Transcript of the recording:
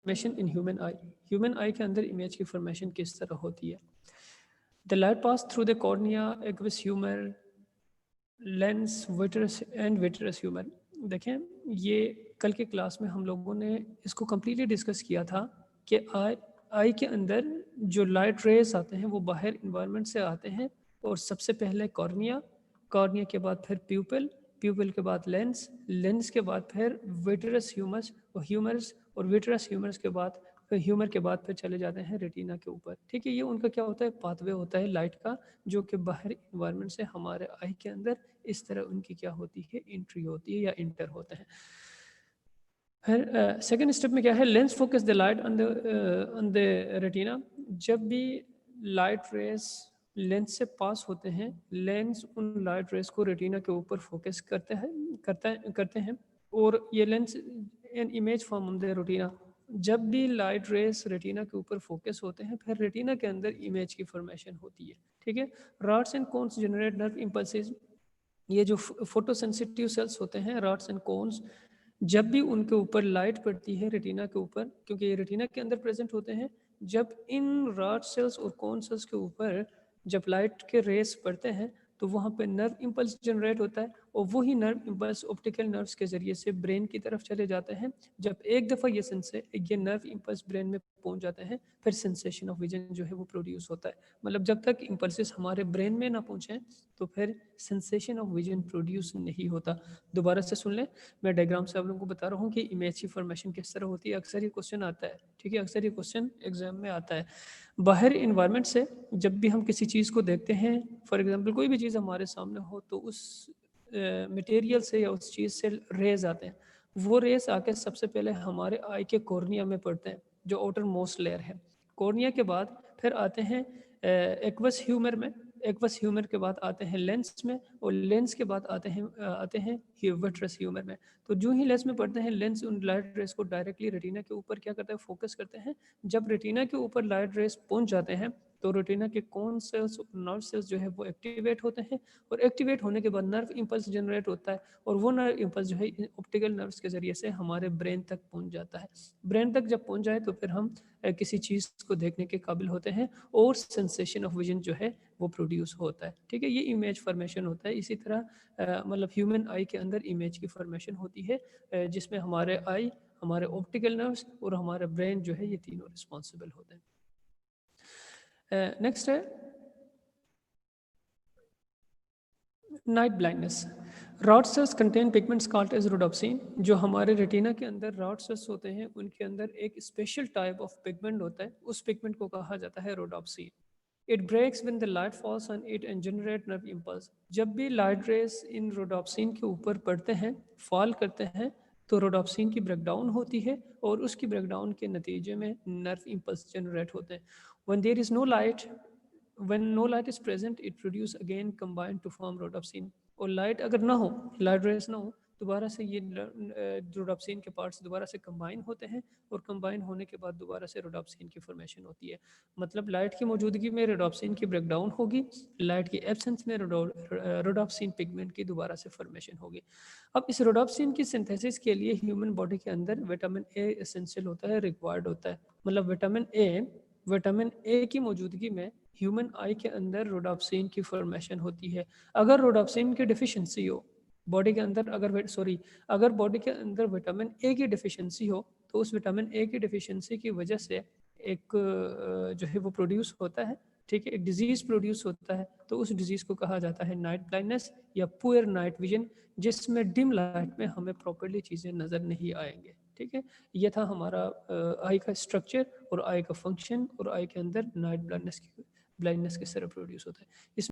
Formation in human आई के अंदर image की फॉर्मेशन किस तरह होती है? The light pass through the cornea, aqueous humour, lens, vitreous and vitreous humour. देखें, ये कल के क्लास में हम लोगों ने इसको कम्प्लीटली डिस्कस किया था कि आई के अंदर जो लाइट रेस आते हैं वो बाहर इन्वायरमेंट से आते हैं, और सबसे पहले कॉर्निया, कॉर्निया के बाद फिर प्यूपिल, प्यूपिल के बाद लेंस, लेंस के बाद फिर विट्रस ह्यूमस और ह्यूमर्स, और विट्रस ह्यूमर्स के बाद फिर ह्यूमर के बाद फिर चले जाते हैं रेटिना के ऊपर। ठीक है, ये उनका क्या होता है, पाथवे होता है लाइट का, जो कि बाहर इन्वायरमेंट से हमारे आई के अंदर इस तरह उनकी क्या होती है, एंट्री होती है या इंटर होते हैं। फिर सेकेंड स्टेप में क्या है, lens focus the light on the retina. जब भी लाइट रेस लेंस से पास होते हैं, लेंस उन लाइट रेस को रेटिना के ऊपर फोकस करते हैं, और ये lens an image form on the retina. जब भी लाइट रेस रेटिना के ऊपर फोकस होते हैं, फिर रेटिना के अंदर इमेज की फॉर्मेशन होती है। ठीक है, rods and cones generate nerve impulses. ये जो फोटो सेंसिटिव सेल्स होते हैं, रॉड्स एंड कोन्स, जब भी उनके ऊपर लाइट पड़ती है रेटिना के ऊपर, क्योंकि ये रेटिना के अंदर प्रेजेंट होते हैं, जब इन रॉड सेल्स और कोन सेल्स के ऊपर जब लाइट के रेस पड़ते हैं, तो वहाँ पे नर्व इम्पल्स जनरेट होता है, और वही नर्व इम्पल्स ऑप्टिकल नर्व्स के ज़रिए से ब्रेन की तरफ चले जाते हैं। जब एक दफ़ा ये नर्व इम्पल्स ब्रेन में पहुँच जाते हैं, फिर सेंसेशन ऑफ विजन जो है वो प्रोड्यूस होता है। मतलब जब तक इम्पल्सेस हमारे ब्रेन में ना पहुँचें, तो फिर सेंसेशन ऑफ विजन प्रोड्यूस नहीं होता। दोबारा से सुन लें, मैं डायग्राम से आप लोगों को बता रहा हूँ कि इमेज की फॉर्मेशन किस तरह होती है। अक्सर ये क्वेश्चन आता है, ठीक है, अक्सर ये क्वेश्चन एग्जाम में आता है। बाहर इन्वायरमेंट से जब भी हम किसी चीज़ को देखते हैं, फॉर एग्जांपल कोई भी चीज़ हमारे सामने हो, तो उस मटेरियल से या उस चीज़ से रेज आते हैं। वो रेस आके सबसे पहले हमारे आई के कॉर्निया में पड़ते हैं, जो आउटर मोस्ट लेयर है। कॉर्निया के बाद फिर आते हैं एक्वस ह्यूमर में, एक्वस ह्यूमर के बाद आते हैं लेंस में, और लेंस के बाद आते हैं विट्रस ह्यूमर में। तो जो ही लेंस में पढ़ते हैं, लेंस उन लाइट रेस को डायरेक्टली रेटिना के ऊपर क्या करता है, फोकस करते हैं। जब रेटिना के ऊपर लाइट रेस पहुंच जाते हैं, तो रेटिना के कौन सेल्स, नर्व सेल्स जो है वो एक्टिवेट होते हैं, और एक्टिवेट होने के बाद नर्व इम्पल्स जनरेट होता है, और वो नर्व इम्पल्स जो है ऑप्टिकल नर्व्स के ज़रिए से हमारे ब्रेन तक पहुंच जाता है। ब्रेन तक जब पहुंच जाए, तो फिर हम किसी चीज़ को देखने के काबिल होते हैं, और सेंसेशन ऑफ विजन जो है वो प्रोड्यूस होता है। ठीक है, ये इमेज फॉर्मेशन होता है। इसी तरह मतलब ह्यूमन आई के अंदर इमेज की फॉर्मेशन होती है, जिसमें हमारे आई, हमारे ऑप्टिकल नर्व्स और हमारा ब्रेन जो है, ये तीनों रिस्पॉन्सिबल होते हैं। नेक्स्ट है night blindness. Rod cells contain pigments called as rhodopsin. जो हमारे रेटिना के अंदर रॉड सेल्स होते हैं, उनके अंदर एक स्पेशल टाइप ऑफ पिगमेंट होता है, उस पिगमेंट को कहा जाता है rhodopsin. It breaks when the light falls on it and generate nerve impulse. जब भी लाइट रेस इन रोडोप्सिन के ऊपर पड़ते हैं, फॉल करते हैं, तो रोडोप्सिन की ब्रेकडाउन होती है, और उसकी ब्रेकडाउन के नतीजे में नर्व इम्पल्स जनरेट होते हैं। When there is no light, when no light is present, it produce again combine to form rhodopsin। और लाइट अगर ना हो, लाइट रेस ना हो, दोबारा से ये रोडोप्सिन के पार्ट्स दोबारा से कंबाइन होते हैं, और कंबाइन होने के बाद दोबारा से रोडोप्सिन की फॉर्मेशन होती है। मतलब लाइट की मौजूदगी में रोडोप्सिन की ब्रेकडाउन होगी, लाइट की एब्सेंस में रोडोप्सिन पिगमेंट की दोबारा से फॉर्मेशन होगी। अब इस रोडोप्सिन की सिंथेसिस के लिए ह्यूमन बॉडी के अंदर विटामिन ए एसेंशियल होता है, रिक्वायर्ड होता है। मतलब विटामिन ए की मौजूदगी में ह्यूमन आई के अंदर रोडोप्सिन की फॉर्मेशन होती है। अगर रोडोप्सिन की डिफिशिएंसी हो बॉडी के अंदर, अगर बॉडी के अंदर विटामिन ए की डिफिशिएंसी हो, तो उस विटामिन ए की डिफिशिएंसी की वजह से एक जो है वो प्रोड्यूस होता है, ठीक है, एक डिजीज़ प्रोड्यूस होता है। तो उस डिजीज़ को कहा जाता है नाइट ब्लाइंडनेस या पुअर नाइट विजन, जिसमें डिम लाइट में हमें प्रॉपर्ली चीज़ें नज़र नहीं आएंगे। ठीक है, ये था हमारा आई का स्ट्रक्चर और आई का फंक्शन, और आई के अंदर नाइट ब्लाइंडनेस किस तरह प्रोड्यूस होता है। इसमें